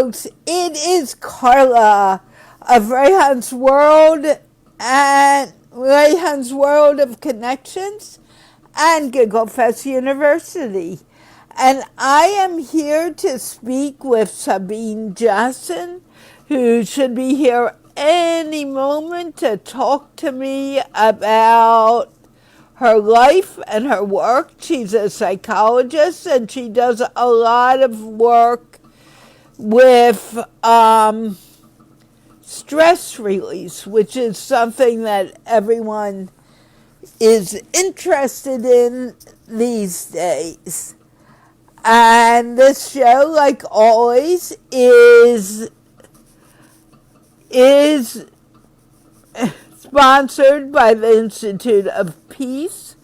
folks. It is Carla of Rehan's World of Connections and Gigglefest University. And I am here to speak with Sabine Janssens, who should be here any moment to talk to me about her life and her work. She's a psychologist and she does a lot of work with stress release, which is something that everyone is interested in these days. And this show, like always, is sponsored by the Institute of Peace,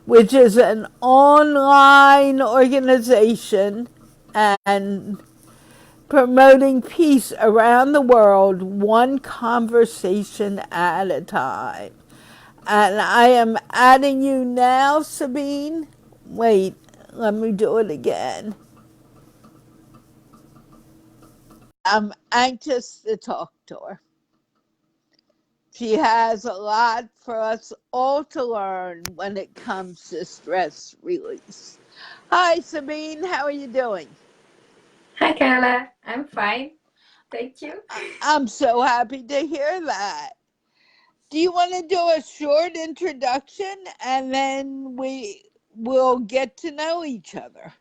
which is an online organization and promoting peace around the world, one conversation at a time. And I am adding you now, Sabine. Wait, let me do it again. I'm anxious to talk to her. She has a lot for us all to learn when it comes to stress release. Hi, Sabine. How are you doing? Hi, Carla. I'm fine. Thank you. I'm so happy to hear that. Do you want to do a short introduction and then we will get to know each other?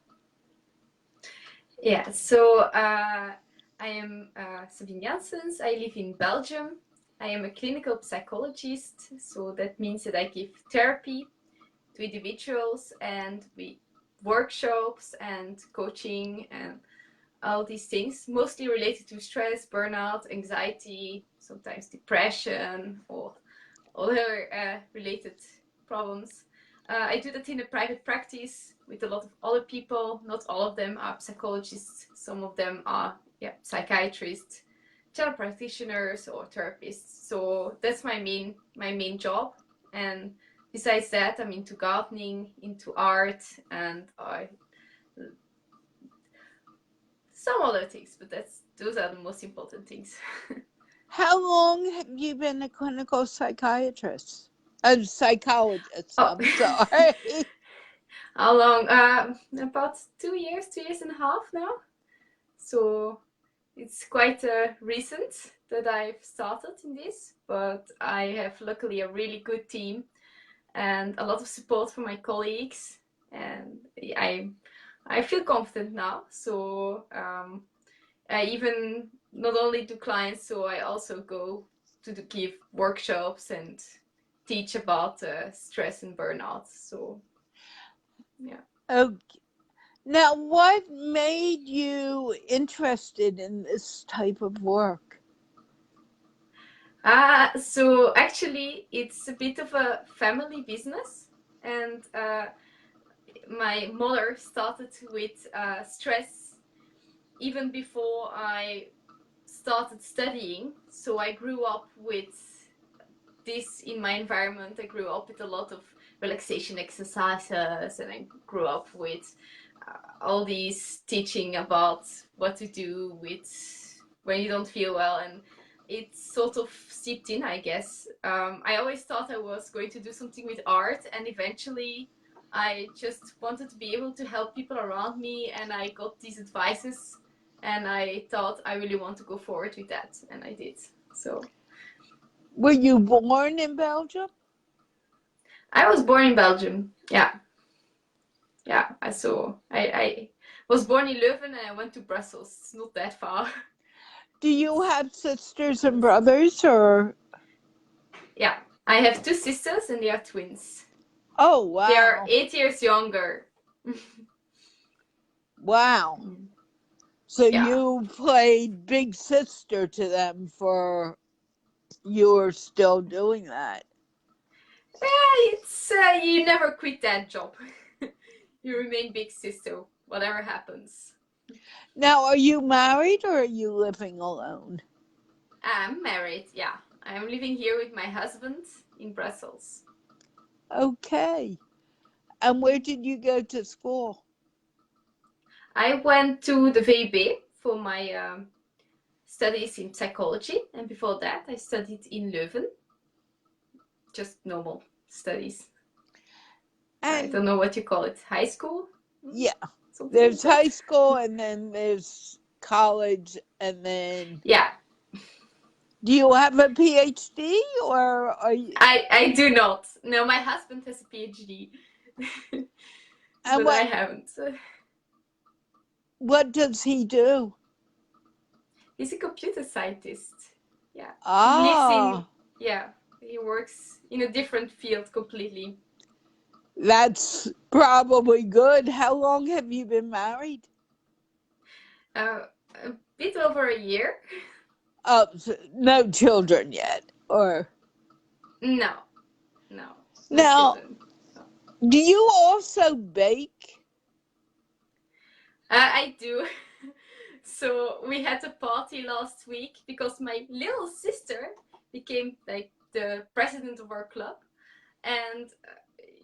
Yeah, so I am Sabine Janssens. I live in Belgium. I am a clinical psychologist, so that means that I give therapy to individuals and we workshops and coaching and all these things, mostly related to stress, burnout, anxiety, sometimes depression or other related problems. I do that in a private practice with a lot of other people. Not all of them are psychologists. Some of them are psychiatrists, general practitioners, or therapists. So that's my main job. And besides that, I'm into gardening, into art, and some other things. But those are the most important things. How long have you been a clinical psychiatrist? A psychologist, Oh. I'm sorry. How long? About 2 years, 2 years and a half now. So it's quite recent that I've started in this, but I have luckily a really good team and a lot of support from my colleagues, and I feel confident now. So I even not only do clients, so I also go to give workshops and teach about stress and burnout. So yeah. Okay. Now, what made you interested in this type of work? So actually, it's a bit of a family business, and my mother started with stress even before I started studying. So I grew up with this in my environment. I grew up with a lot of relaxation exercises, and I grew up with all these teaching about what to do with when you don't feel well, and it sort of seeped in, I guess. I always thought I was going to do something with art, and eventually I just wanted to be able to help people around me, and I got these advices, and I thought I really want to go forward with that, and I did. So Were you born in Belgium? I was born in Belgium. Yeah, yeah. I was born in Leuven, and I went to Brussels. It's not that far. Do you have sisters and brothers or? Yeah, I have two sisters, and they are twins. Oh, They are wow. 8 years younger. Wow. So Yeah. you played big sister to them for you're still doing that. It's you never quit that job. You remain big sister, whatever happens. Now, are you married or are you living alone? I'm married. Yeah, I'm living here with my husband in Brussels. Okay. And where did you go to school? I went to the VB for my studies in psychology, and before that I studied in Leuven. Just normal studies. I don't know what you call it. High school? Yeah. Something There's like high school and then there's college and then... Yeah. Do you have a PhD or are you... I do not. No, my husband has a PhD. But I haven't. What does he do? He's a computer scientist. Yeah. Ah. He lives in... Yeah. He works in a different field completely. That's probably good. How long have you been married? A bit over a year. So no children yet, or? No. Now, children. do you also bake? I do. So we had a party last week because my little sister became like the president of our club, and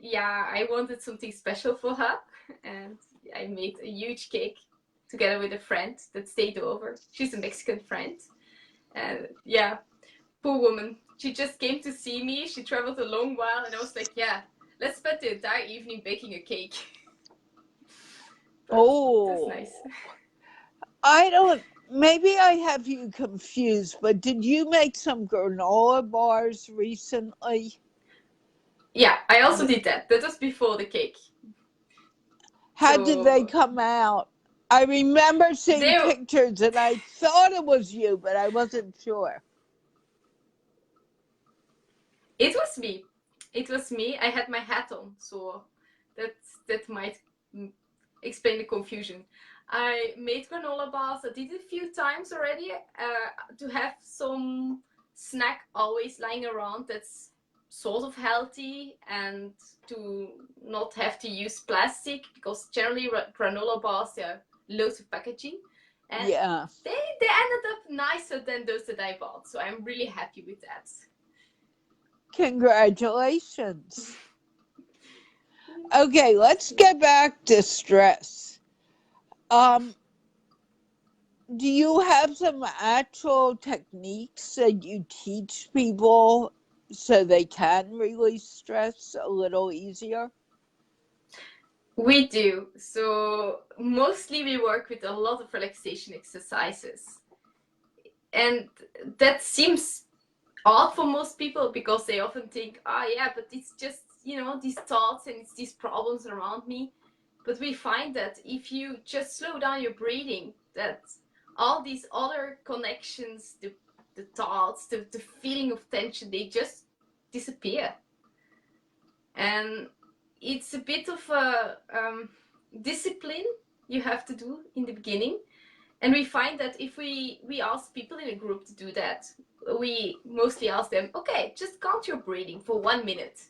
yeah, I wanted something special for her, and I made a huge cake together with a friend that stayed over. She's a Mexican friend, and yeah, poor woman. She just came to see me. She traveled a long while, and I was like, yeah, let's spend the entire evening baking a cake. That's nice. I don't, maybe I have you confused, but did you make some granola bars recently? Yeah, I also did that. That was before the cake. How did they come out? I remember seeing pictures and I thought it was you, but I wasn't sure. It was me. It was me. I had my hat on, so that might explain the confusion. I made granola bars. I did it a few times already to have some snack always lying around that's sort of healthy and to not have to use plastic, because generally granola bars, they're loads of packaging, and yeah, they ended up nicer than those that I bought, so I'm really happy with that. Congratulations. Okay, let's get back to stress. Do you have some actual techniques that you teach people so they can release stress a little easier? We do. So mostly we work with a lot of relaxation exercises. And that seems odd for most people because they often think, yeah, but it's just, these thoughts and it's these problems around me. But we find that if you just slow down your breathing, that all these other connections, the thoughts, the feeling of tension, they just disappear. And it's a bit of a discipline you have to do in the beginning. And we find that if we ask people in a group to do that, we mostly ask them, okay, just count your breathing for 1 minute.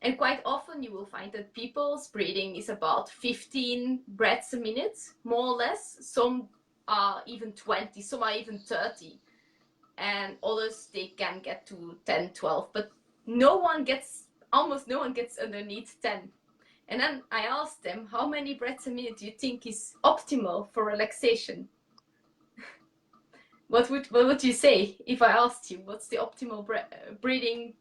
And quite often you will find that people's breathing is about 15 breaths a minute, more or less. Some are even 20, some are even 30. And others, they can get to 10, 12, but almost no one gets underneath 10. And then I asked them, how many breaths a minute do you think is optimal for relaxation? What would you say if I asked you what's the optimal breathing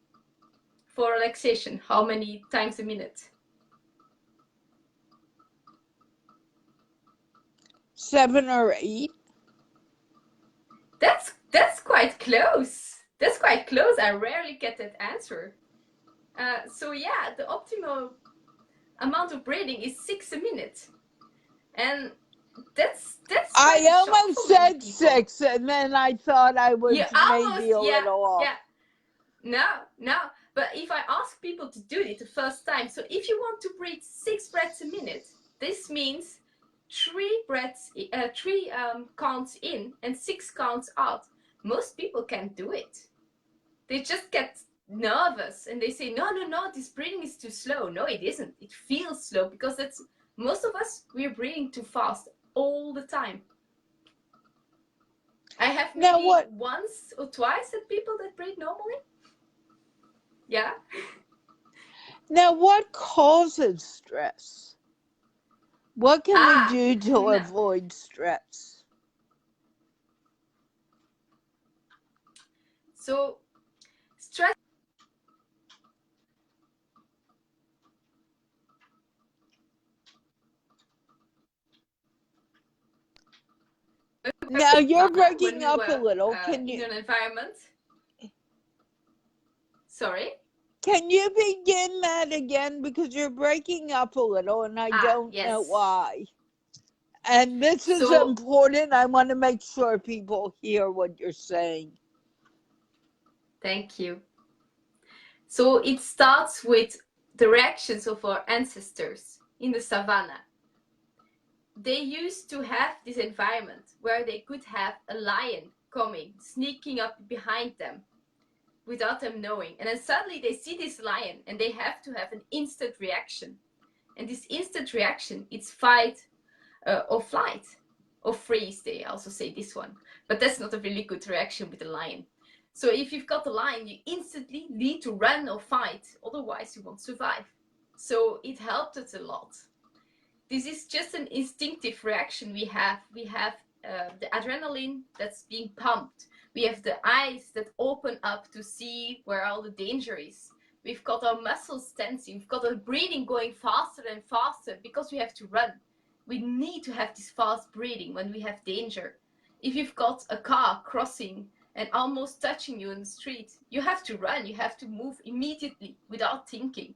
for relaxation? How many times a minute? 7 or 8. That's quite close. That's quite close. I rarely get that answer. So yeah, the optimal amount of breathing is 6 a minute, and that's. I almost said 6, and then I thought I was maybe a little off. Yeah. No. But if I ask people to do it the first time, so if you want to breathe 6 breaths a minute, this means 3 counts in and 6 counts out. Most people can't do it. They just get nervous and they say, no, this breathing is too slow. No, it isn't. It feels slow because most of us, we're breathing too fast all the time. I have maybe once or twice had people that breathe normally. Yeah. Now, what causes stress? What can we do to avoid stress? So stress. Now you're When breaking we up a were little. Can in you an environment. Sorry. begin that again, because you're breaking up a little and I don't know Yes. why. And this is So important. I want to make sure people hear what you're saying. thank you. So it starts with the reactions of our ancestors in the savannah. They used to have this environment where they could have a lion coming, sneaking up behind them without them knowing. And then suddenly they see this lion and they have to have an instant reaction. And this instant reaction, it's fight or flight or freeze, they also say this one. But that's not a really good reaction with a lion. So if you've got a lion, you instantly need to run or fight, otherwise you won't survive. So it helped us a lot. This is just an instinctive reaction we have. We have the adrenaline that's being pumped. We have the eyes that open up to see where all the danger is. We've got our muscles tensing. We've got our breathing going faster and faster because we have to run. We need to have this fast breathing when we have danger. If you've got a car crossing and almost touching you in the street, you have to run. You have to move immediately without thinking.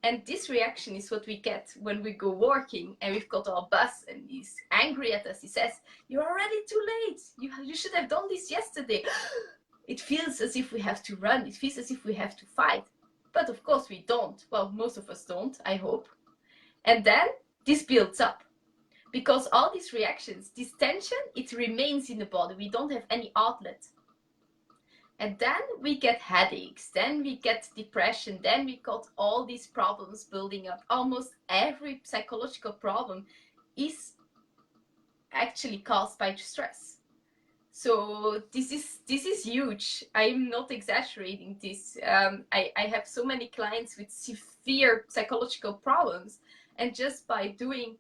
And this reaction is what we get when we go working and we've got our boss and he's angry at us. He says, "You're already too late. You should have done this yesterday." It feels as if we have to run. It feels as if we have to fight. But of course we don't. Well, most of us don't, I hope. And then this builds up. Because all these reactions, this tension, it remains in the body. We don't have any outlet. And then we get headaches, then we get depression, then we got all these problems building up. Almost every psychological problem is actually caused by stress. So this is huge. I'm not exaggerating this. I have so many clients with severe psychological problems, and just by doing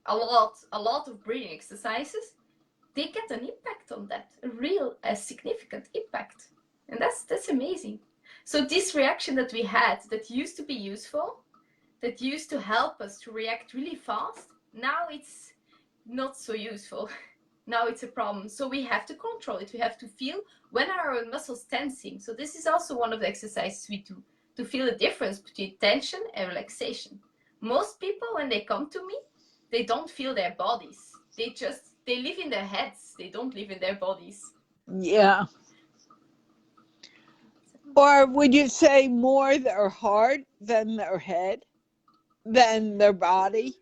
a lot of breathing exercises, they get an impact on that, a significant impact. And that's amazing. So this reaction that we had, that used to be useful, that used to help us to react really fast, now it's not so useful. Now it's a problem. So we have to control it. We have to feel when are our muscles tensing. So this is also one of the exercises we do to feel the difference between tension and relaxation. Most people, when they come to me, they don't feel their bodies. They live in their heads. They don't live in their bodies. Yeah. Or would you say more their heart than their head, than their body?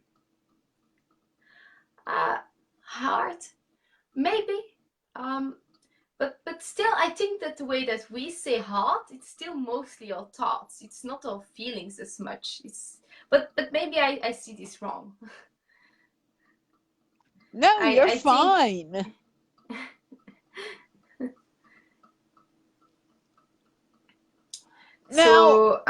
Heart, maybe. But still, I think that the way that we say heart, it's still mostly our thoughts. It's not our feelings as much. But maybe I see this wrong. No, you're I fine. Think... Now,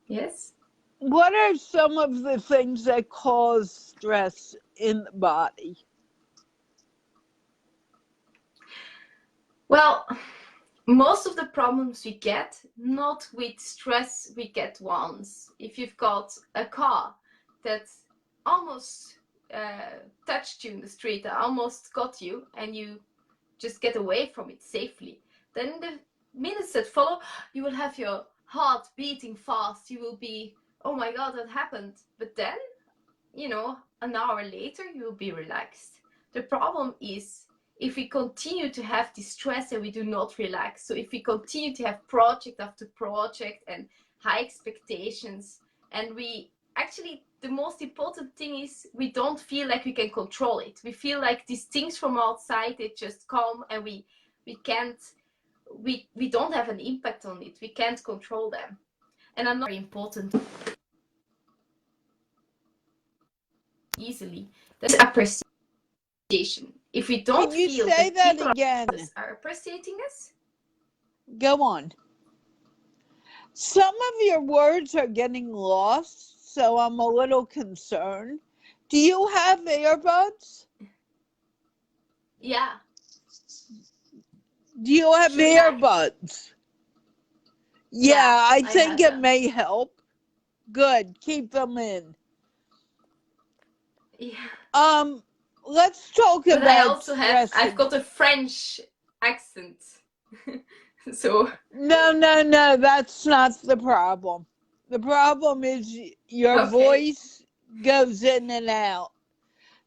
yes. What are some of the things that cause stress in the body? Well, most of the problems we get, not with stress, we get once. If you've got a car that almost touched you in the street, that almost got you, and you just get away from it safely, then the minutes that follow, you will have your heart beating fast. You will be, oh my God, that happened. But then, an hour later, you will be relaxed. The problem is if we continue to have this stress and we do not relax. So if we continue to have project after project and high expectations, and we actually, the most important thing is we don't feel like we can control it. We feel like these things from outside, they just come and we don't have an impact on it. We can't control them. And another very important easily, that's appreciation. If we don't feel that people are appreciating us. Go on. Some of your words are getting lost, so I'm a little concerned. Do you have earbuds? Yeah. Do you have Sure, yeah. earbuds? Yeah, Yeah, I I think have it them. may help. Good, keep them in. Yeah. Let's talk But I about also have, stress. I've got a French accent. So, No, that's not the problem. The problem is your okay. voice goes in and out.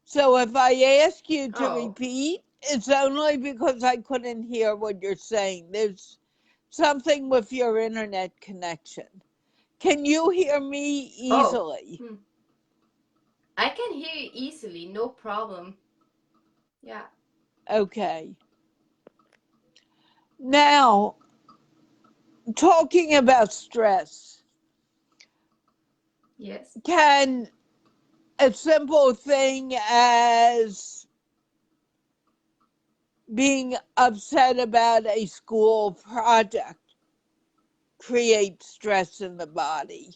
So if I ask you to Oh, repeat, it's only because I couldn't hear what you're saying. There's something with your internet connection. Can you hear me oh. easily? Hmm. I can hear you easily, no problem. Yeah. Okay. Now, talking about stress, Yes. can a simple thing as being upset about a school project create stress in the body?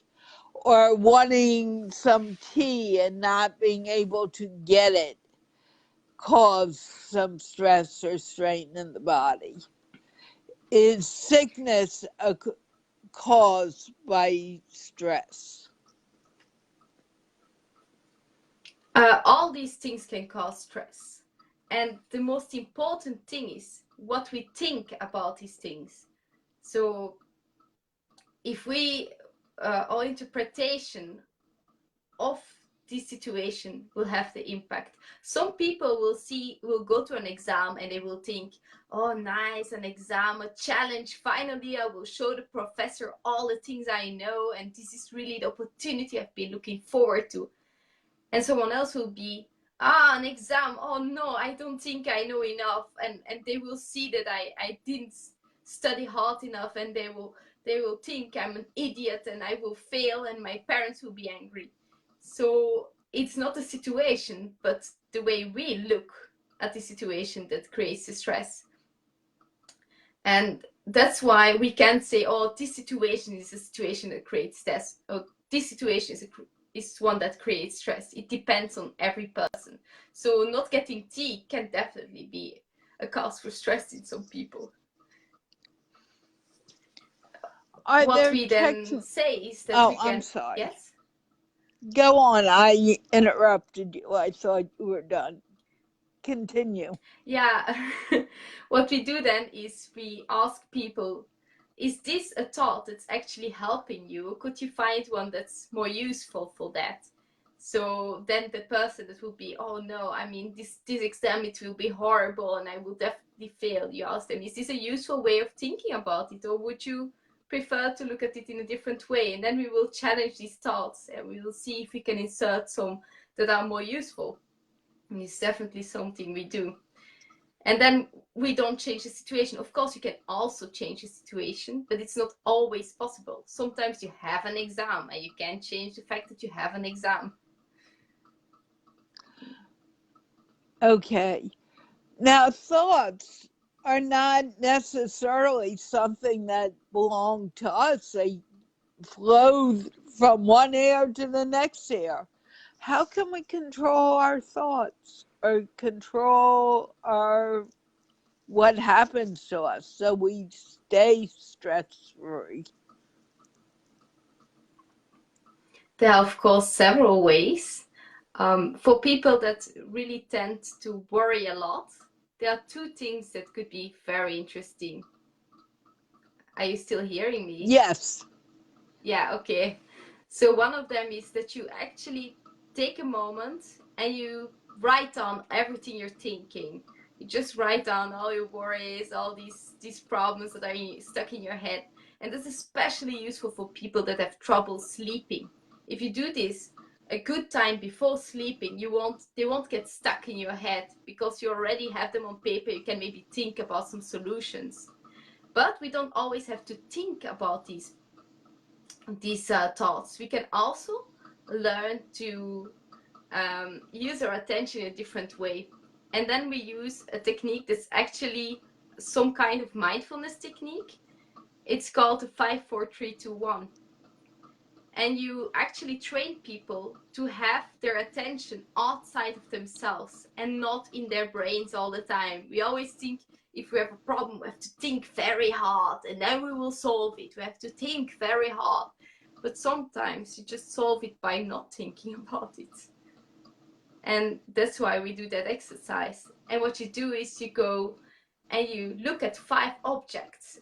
Or wanting some tea and not being able to get it cause some stress or strain in the body? Is sickness caused by stress? All these things can cause stress. And the most important thing is what we think about these things. So, if we, our interpretation of this situation will have the impact. Some people will go to an exam and they will think, oh nice, an exam, a challenge, finally I will show the professor all the things I know, and this is really the opportunity I've been looking forward to. And someone else will be, an exam, oh no, I don't think I know enough, and they will see that I didn't study hard enough, and they will think I'm an idiot and I will fail and my parents will be angry. So it's not the situation, but the way we look at the situation that creates the stress. And that's why we can't say, oh, this situation is a situation that creates stress, or this situation is one that creates stress. It depends on every person. So not getting tea can definitely be a cause for stress in some people. Are What there we then say is that we I'm can, sorry. yes? Go on. I interrupted you. I thought you were done. Continue. Yeah. What we do then is we ask people, is this a thought that's actually helping you? Could you find one that's more useful for that? So then the person that will be, oh no, I mean, this exam, it will be horrible and I will definitely fail. You ask them, is this a useful way of thinking about it? Or would you prefer to look at it in a different way? And then we will challenge these thoughts and we will see if we can insert some that are more useful. And it's definitely something we do. And then we don't change the situation. Of course, you can also change the situation, but it's not always possible. Sometimes you have an exam and you can't change the fact that you have an exam. Okay. Now, thoughts are not necessarily something that belong to us. They flow from one air to the next air. How can we control our thoughts or control our what happens to us so we stay stress free? There are, of course, several ways. For people that really tend to worry a lot, there are two things that could be very interesting. Are you still hearing me? Yes. Yeah, okay. So one of them is that you actually take a moment and you write down everything you're thinking. You just write down all your worries, all these problems that are stuck in your head. And that's especially useful for people that have trouble sleeping. If you do this a good time before sleeping, they won't get stuck in your head because you already have them on paper. You can maybe think about some solutions. But we don't always have to think about these thoughts. We can also learn to use our attention in a different way. And then we use a technique that's actually some kind of mindfulness technique. It's called the 5-4-3-2-1. and you actually train people to have their attention outside of themselves and not in their brains all the time. We always think if we have a problem, we have to think very hard and then we will solve it. We have to think very hard. But sometimes you just solve it by not thinking about it. And that's why we do that exercise. And what you do is you go and you look at 5 objects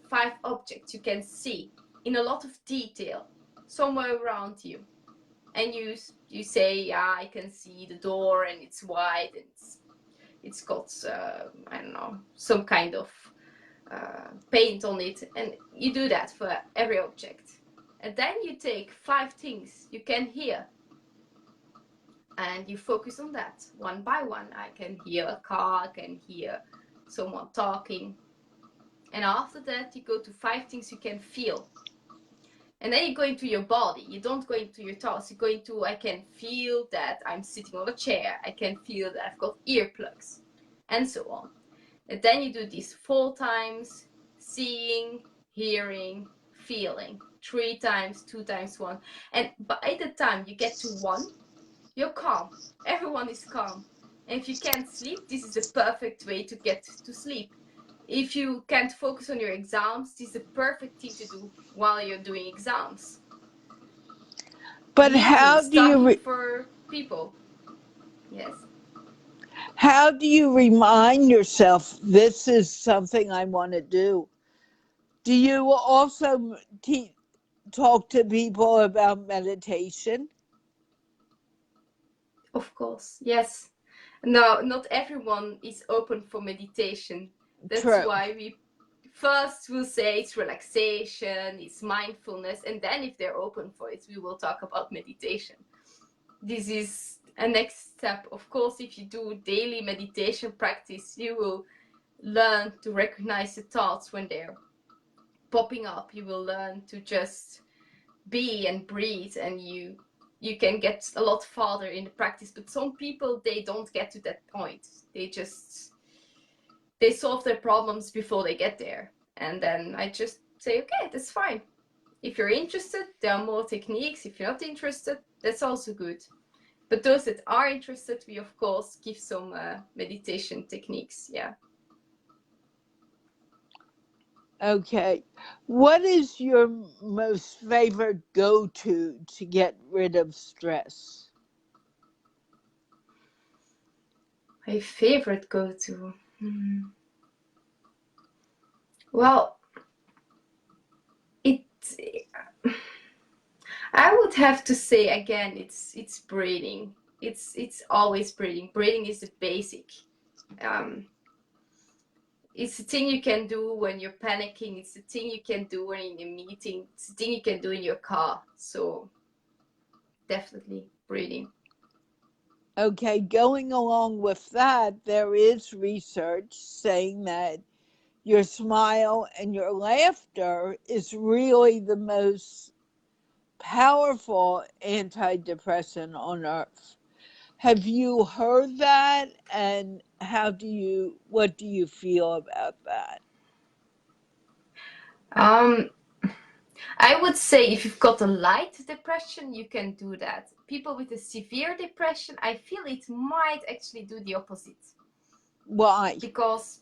you can see in a lot of detail somewhere around you. And you say, yeah, I can see the door and it's white and it's got, I don't know, some kind of paint on it. And you do that for every object. And then you take 5 things you can hear. And you focus on that one by one. I can hear a car, I can hear someone talking. And after that, you go to 5 things you can feel. And then you go into your body. You don't go into your thoughts. You go into, I can feel that I'm sitting on a chair. I can feel that I've got earplugs, and so on. And then you do this 4 times, seeing, hearing, feeling. 3 times, 2 times 1. And by the time you get to 1, you're calm. Everyone is calm. And if you can't sleep, this is a perfect way to get to sleep. If you can't focus on your exams, this is the perfect thing to do while you're doing exams. But how do you for people? Yes. How do you remind yourself this is something I want to do? Do you also talk to people about meditation? Of course, yes. No, not everyone is open for meditation. That's True. why we first will say it's relaxation, it's mindfulness, and then if they're open for it, we will talk about meditation. This is a next step. Of course, if you do daily meditation practice, you will learn to recognize the thoughts when they're popping up. You will learn to just be and breathe, and you can get a lot farther in the practice. But some people, they don't get to that point. They solve their problems before they get there. And then I just say, okay, that's fine. If you're interested, there are more techniques. If you're not interested, that's also good. But those that are interested, we of course give some meditation techniques. Yeah. Okay. What is your most favorite go-to to get rid of stress? My favorite go-to? Well, I would have to say again, it's breathing. It's always breathing. Breathing is the basic. It's the thing you can do when you're panicking. It's the thing you can do when in a meeting. It's the thing you can do in your car. So definitely breathing. Okay, going along with that, there is research saying that your smile and your laughter is really the most powerful antidepressant on earth. Have you heard that? And what do you feel about that? I would say if you've got a light depression, you can do that. People with a severe depression, I feel it might actually do the opposite. Why? Because,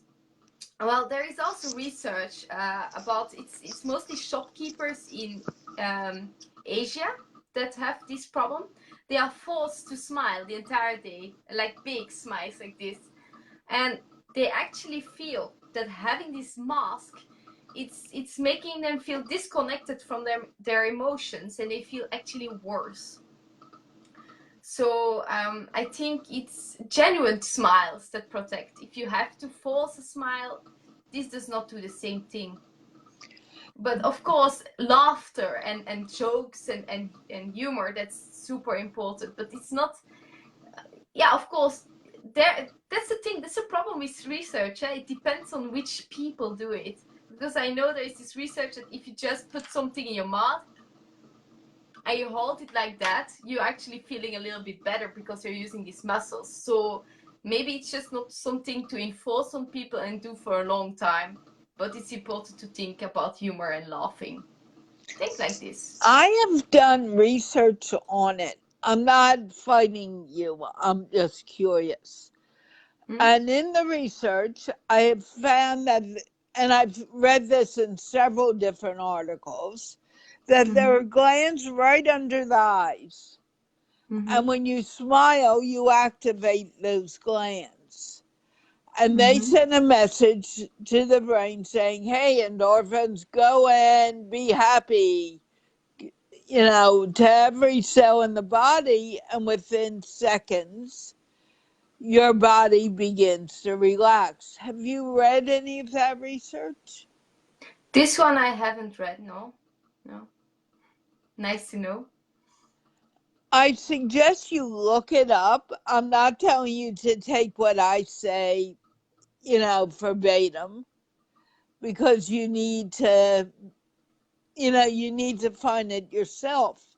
well, there is also research about it's mostly shopkeepers in Asia that have this problem. They are forced to smile the entire day, like big smiles like this, and they actually feel that having this mask, it's making them feel disconnected from their emotions, and they feel actually worse. So I think it's genuine smiles that protect. If you have to force a smile, this does not do the same thing. But of course, laughter and jokes and humor, that's super important. But it's not, yeah, of course, that's the thing. That's a problem with research. It depends on which people do it. Because I know there is this research that if you just put something in your mouth and you hold it like that, you're actually feeling a little bit better because you're using these muscles. So maybe it's just not something to enforce on people and do for a long time, but it's important to think about humor and laughing. think like this. I have done research on it. I'm not fighting you, I'm just curious. Hmm? And in the research, I have found that, and I've read this in several different articles, that there Hmm. are glands right under the eyes. Hmm. And when you smile, you activate those glands. And they Hmm. send a message to the brain saying, hey, endorphins, go in, be happy, to every cell in the body. And within seconds, your body begins to relax. Have you read any of that research? This one I haven't read, no. No. Nice to know. I suggest you look it up. I'm not telling you to take what I say, verbatim, because you need to find it yourself.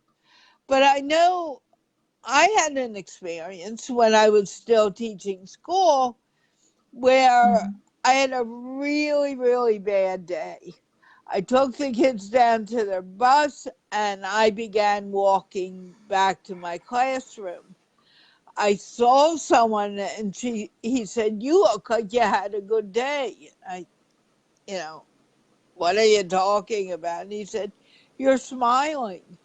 But I know I had an experience when I was still teaching school where Hmm. I had a really, really bad day. I took the kids down to their bus and I began walking back to my classroom. I saw someone and he said, you look like you had a good day. You know, what are you talking about? And he said, you're smiling.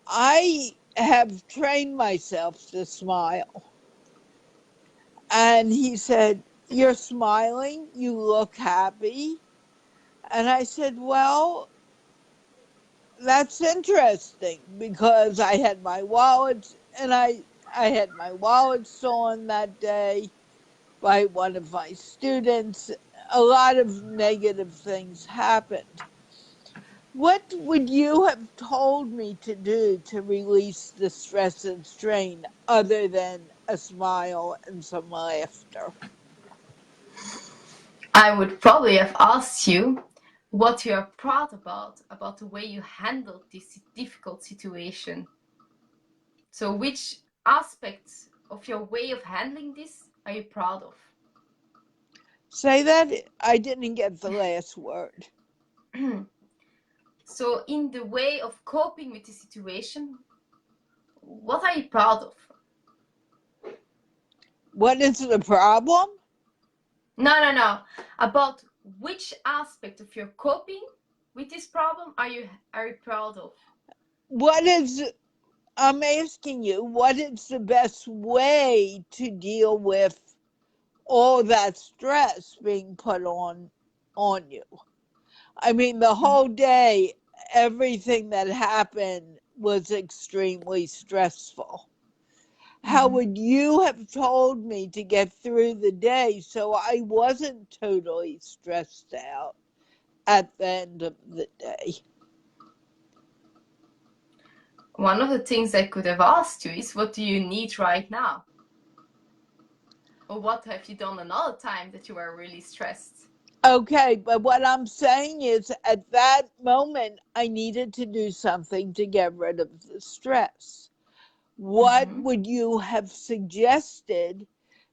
I have trained myself to smile. And he said, you're smiling. You look happy. And I said, well, that's interesting because I had my wallet and I had my wallet stolen that day by one of my students. A lot of negative things happened. What would you have told me to do to release the stress and strain other than a smile and some laughter? I would probably have asked you what you are proud about the way you handled this difficult situation. So, which aspects of your way of handling this are you proud of? Say that I didn't get the last word. So, in the way of coping with the situation, what are you proud of? What is the problem? No. About which aspect of your coping with this problem are you proud of? What is I'm asking you, what is the best way to deal with all that stress being put on you? I mean, the whole day, everything that happened was extremely stressful. How Mm-hmm. would you have told me to get through the day so I wasn't totally stressed out at the end of the day? One of the things I could have asked you is, what do you need right now? Or what have you done another time that you were really stressed? Okay, but what I'm saying is at that moment, I needed to do something to get rid of the stress. What Mm-hmm. would you have suggested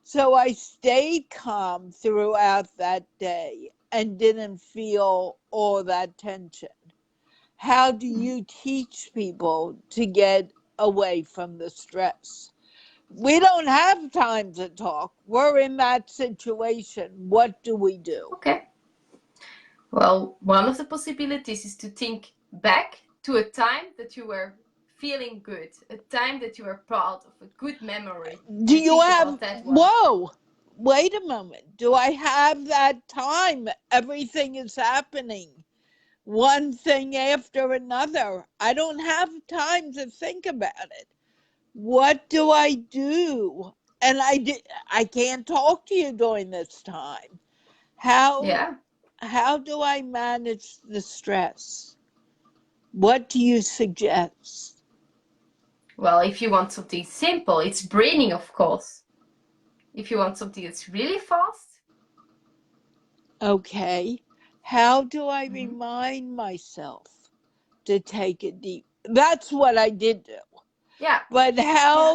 so I stayed calm throughout that day and didn't feel all that tension? How do you teach people to get away from the stress? We don't have time to talk. We're in that situation. What do we do? Okay. Well, one of the possibilities is to think back to a time that you were feeling good, a time that you were proud of, a good memory, Do and you think have, about that one. whoa, wait a moment. Do I have that time? Everything is happening, one thing after another. I don't have time to think about it. What do I do? And I can't talk to you during this time. How Yeah. how do I manage the stress? What do you suggest? Well, if you want something simple, it's braining, of course. If you want something that's really fast, Okay. How do I mm-hmm. remind myself to take a deep? That's what I did do. Yeah, But yeah,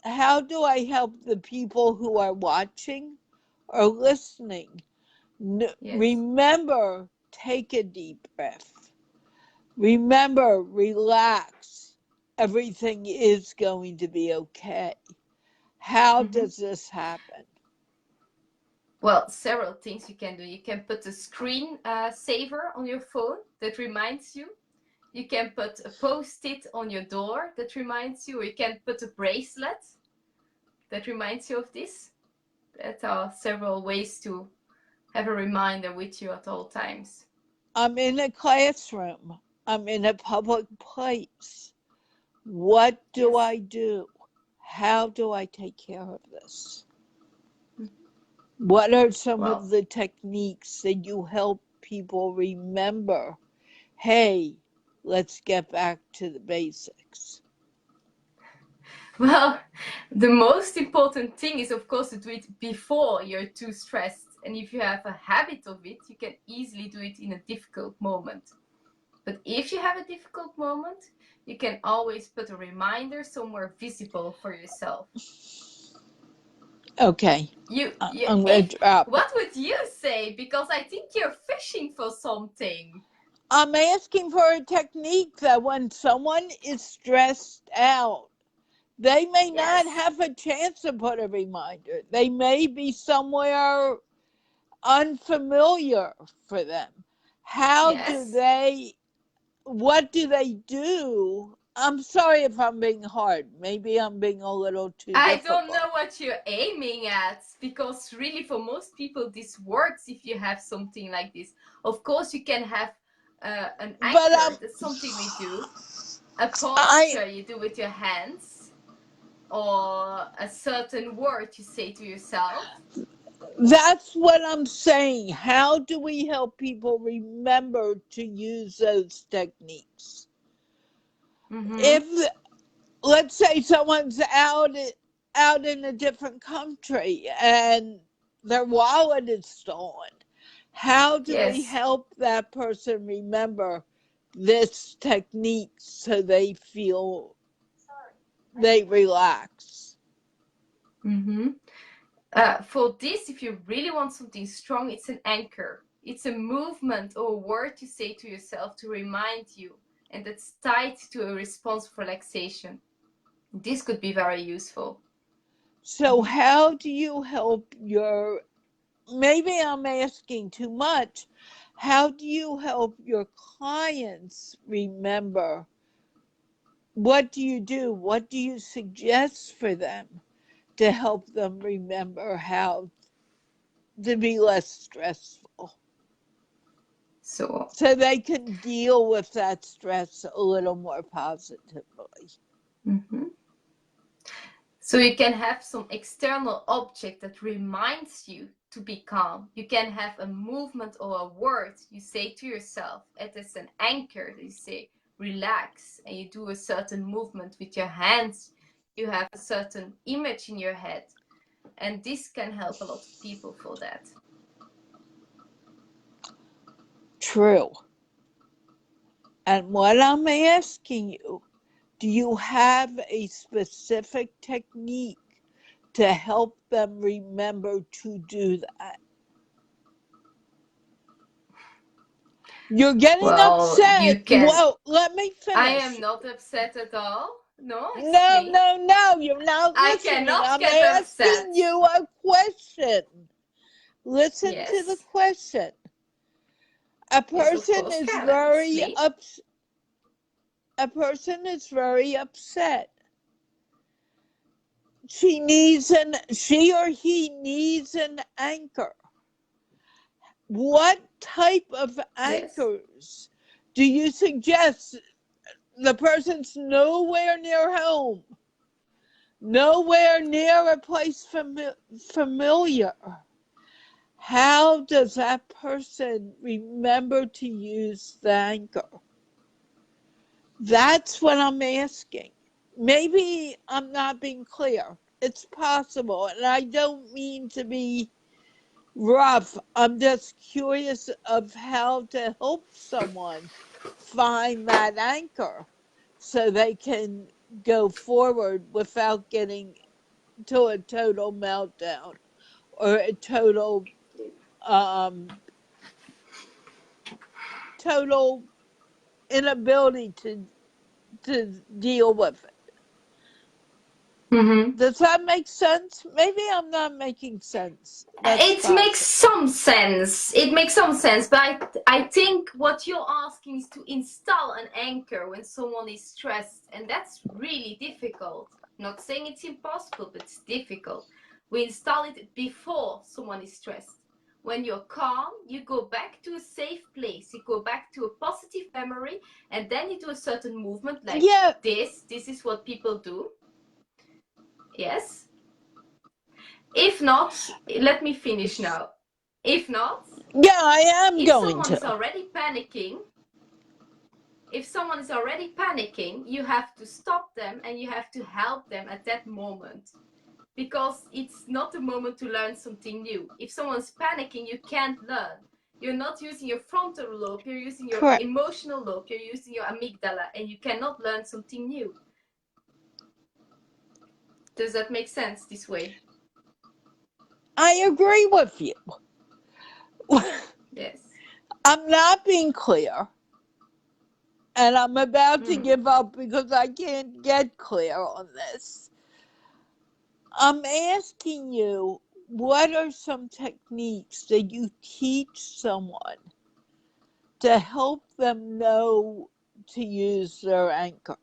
how do I help the people who are watching or listening? yes. Remember, take a deep breath. Remember, relax. Everything is going to be okay. How Mm-hmm. does this happen? Well, several things you can do. You can put a screen saver on your phone that reminds you. You can put a post-it on your door that reminds you, or you can put a bracelet that reminds you of this. That are several ways to have a reminder with you at all times. I'm in a classroom. I'm in a public place. What do Yes. I do? How do I take care of this? What are some of Well, the techniques that you help people remember? Hey, let's get back to the basics. well, the most important thing is, of course, to do it before you're too stressed. And if you have a habit of it, you can easily do it in a difficult moment. But if you have a difficult moment, you can always put a reminder somewhere visible for yourself. Okay, You, I'm going to drop it. what would you say? Because I think you're fishing for something. I'm asking for a technique that when someone is stressed out, they may not Yes. have a chance to put a reminder. They may be somewhere unfamiliar for them. How do Yes. they, what do they do? I'm sorry if I'm being hard. Maybe I'm being a little too I don't difficult. know what you're aiming at, because really for most people this works if you have something like this. Of course you can have an But anchor, that's something we do. A I posture you do with your hands, or a certain word you say to yourself. that's what I'm saying. How do we help people remember to use those techniques? Mm-hmm. If let's say someone's out in a different country and their wallet is stolen, how do we Yes. help that person remember this technique so they feel they relax? Mm-hmm. For this, if you really want something strong, it's an anchor. It's a movement or a word you say to yourself to remind you, and that's tied to a response of relaxation. This could be very useful. So how do you help your, maybe I'm asking too much, how do you help your clients remember? What do you do? What do you suggest for them to help them remember how to be less stressful So, so they can deal with that stress a little more positively? mhm. So you can have some external object that reminds you to be calm. You can have a movement or a word you say to yourself. It is an anchor. You say relax, and you do a certain movement with your hands. You have a certain image in your head, and this can help a lot of people for that. True. And what I'm asking you, do you have a specific technique to help them remember to do that? You're getting Well, you upset. can. Well, let me I finish. am not upset at all. No, No, explain. no, no, you're not I listening. cannot I'm get asking upset. you a question. Listen to the Yes. question. A Yes, of person course, is Carla. very Explain. a person is very upset. She or he needs an anchor. What type of Yes. anchors do you suggest? The person's nowhere near home, nowhere near a place familiar. How does that person remember to use the anchor? That's what I'm asking. Maybe I'm not being clear. It's possible, and I don't mean to be rough. I'm just curious of how to help someone find that anchor so they can go forward without getting to a total meltdown or a um total inability to deal with it. Mm-hmm. Does that make sense? Maybe I'm not making sense. That's It possible. makes some sense. It makes some sense, but I think what you're asking is to install an anchor when someone is stressed, and that's really difficult. Not saying it's impossible, but it's difficult. We install it before someone is stressed. When you're calm, you go back to a safe place. You go back to a positive memory, and then you do a certain movement like this. This is what people do. Yes. If not, let me finish now. If not, I am if going someone to. is already panicking, you have to stop them and you have to help them at that moment. Because it's not the moment to learn something new. If someone's panicking, you can't learn. You're not using your frontal lobe, you're using your Correct. emotional lobe, you're using your amygdala, and you cannot learn something new. Does that make sense this way? I agree with you. Yes. I'm not being clear. And I'm about to give up because I can't get clear on this. I'm asking you, what are some techniques that you teach someone to help them know to use their anchor?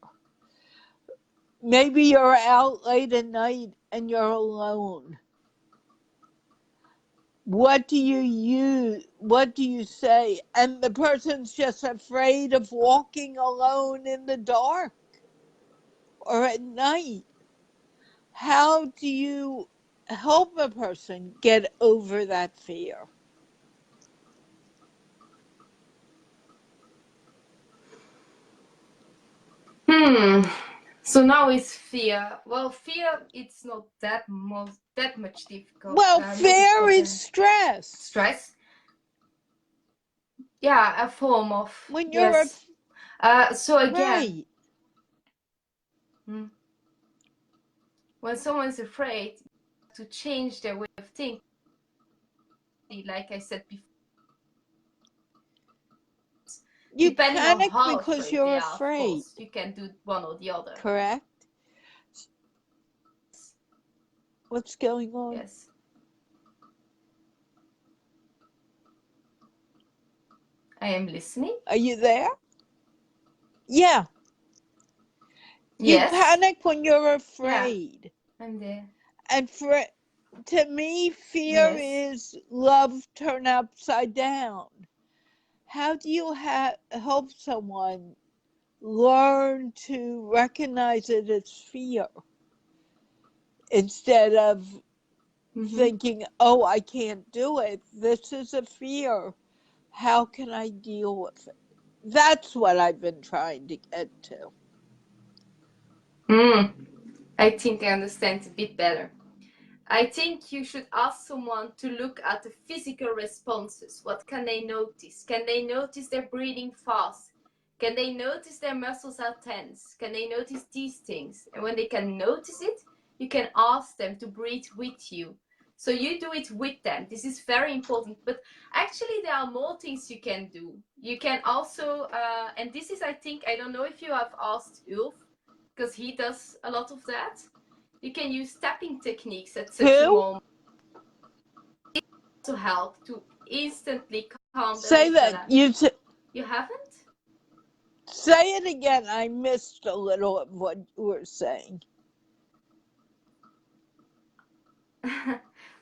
Maybe you're out late at night and you're alone. What do you use? What do you say? And the person's just afraid of walking alone in the dark or at night. How do you help a person get over that fear? So now it's fear. Well, fear, it's not that much difficult. Well, fear is stress. Stress. Yeah, a form of. When you're so again, when someone's afraid, to change their way of thinking, like I said before. You depending panic on how because you're afraid. Of course, you can do one or the other. Correct? What's going on? Yes. I am listening. Are you there? Yeah. Yes. You panic when you're afraid. Yeah, I'm there. And to me, fear is love turned upside down. How do you help someone learn to recognize it as fear instead of thinking, oh, I can't do it. This is a fear. How can I deal with it? That's what I've been trying to get to. I think I understand a bit better. I think you should ask someone to look at the physical responses. What can they notice? Can they notice their breathing fast? Can they notice their muscles are tense? Can they notice these things? And when they can notice it, you can ask them to breathe with you. So you do it with them. This is very important. But actually, there are more things you can do. You can also, and this is, I think, I don't know if you have asked Ulf, because he does a lot of that. You can use tapping techniques at such a moment to help to instantly calm the Say that. You haven't? Say it again. I missed a little of what you were saying.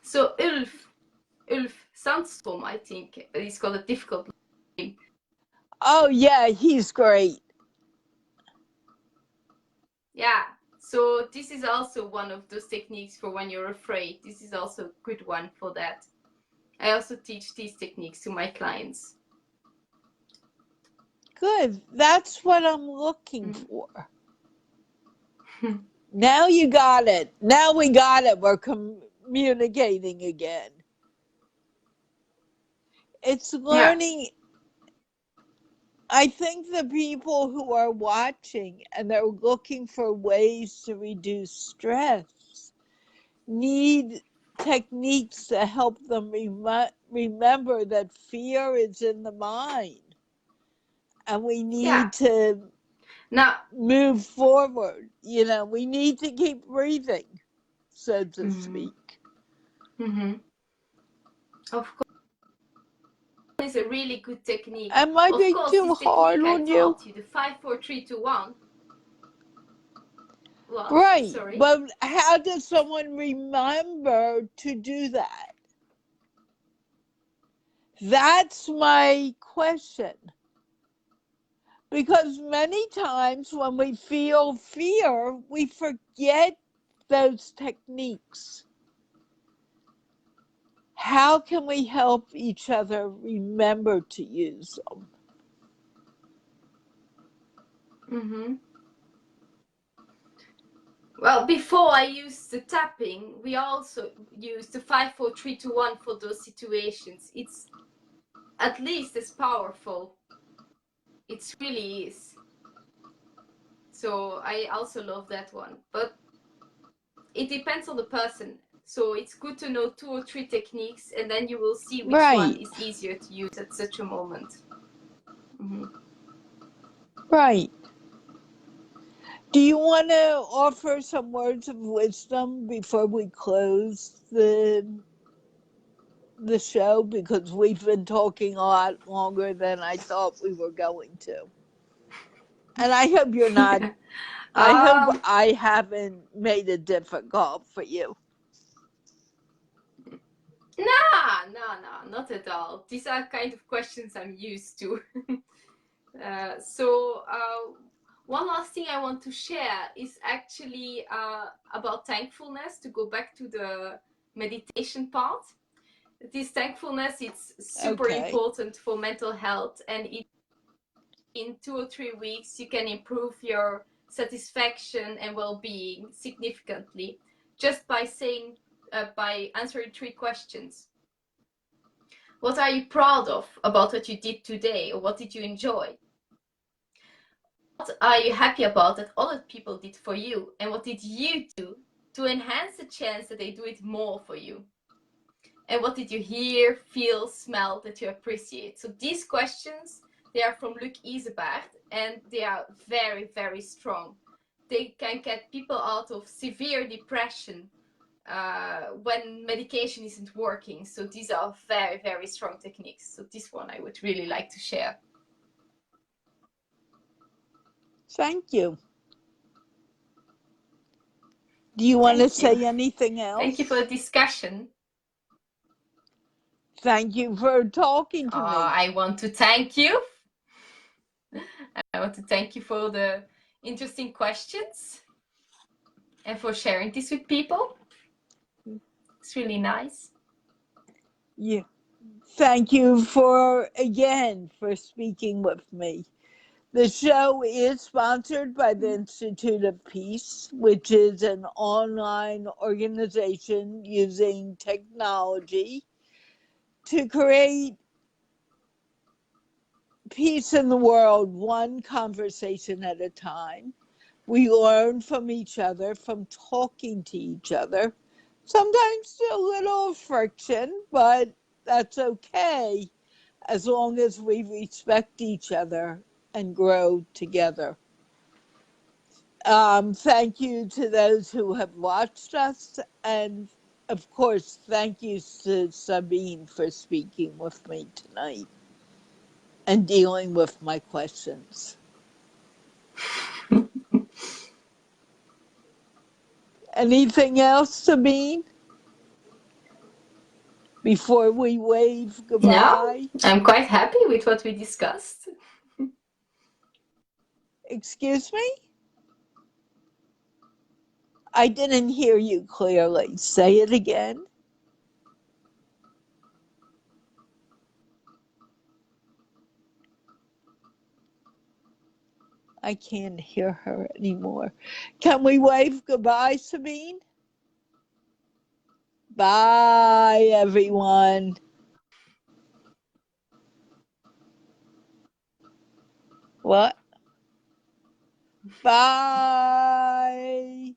So Ulf Sandstrom, I think, he's got a difficult name. Oh yeah, he's great. Yeah, so this is also one of those techniques for when you're afraid. This is also a good one for that. I also teach these techniques to my clients. Good. That's what I'm looking for. Now you got it. Now we got it. We're communicating again. It's learning. Yeah. I think the people who are watching and they're looking for ways to reduce stress need techniques to help them remember that fear is in the mind and we Yeah. need to Now, move forward. You know, we need to keep breathing, so to mhm, speak. mhm. Of course, it's a really good technique. Am I Of being course, too this hard technique I on you? taught you, the 5 4 3 2 1. What? Right, Sorry. but how does someone remember to do that? That's my question. Because many times when we feel fear, we forget those techniques. How can we help each other remember to use them? Mm-hmm. Well, before I used the tapping, we also used the 5 4 3 2 1 for those situations. It's at least as powerful. It really is. So I also love that one. But it depends on the person. So it's good to know 2 or 3 techniques, and then you will see which one is easier to use at such a moment. Mm-hmm. Right. Do you want to offer some words of wisdom before we close the show? Because we've been talking a lot longer than I thought we were going to. And I hope you're not, I hope I haven't made it difficult for you. No, not at all. These are kind of questions I'm used to. One last thing I want to share is actually about thankfulness, to go back to the meditation part. This thankfulness, it's super important for mental health, and in 2 or 3 weeks you can improve your satisfaction and well-being significantly just by saying by answering 3 questions. What are you proud of about what you did today, or what did you enjoy? What are you happy about that other people did for you, and what did you do to enhance the chance that they do it more for you? And what did you hear, feel, smell that you appreciate? So these questions, they are from Luc Isebaert, and they are very, very strong. They can get people out of severe depression when medication isn't working. So these are very, very strong techniques. So this one I would really like to share. Thank you. Do you want to say anything else? Thank you for the discussion. Thank you for talking to me. I want to thank you. I want to thank you for the interesting questions and for sharing this with people. It's really nice. Yeah. Thank you for speaking with me. The show is sponsored by the Institute of Peace, which is an online organization using technology to create peace in the world, one conversation at a time. We learn from each other, from talking to each other. Sometimes a little friction, but that's okay as long as we respect each other and grow together. Thank you to those who have watched us, and of course, thank you to Sabine for speaking with me tonight and dealing with my questions. Anything else, Sabine? Before we wave goodbye? No, I'm quite happy with what we discussed. Excuse me? I didn't hear you clearly. Say it again. I can't hear her anymore. Can we wave goodbye, Sabine? Bye, everyone. What? Bye.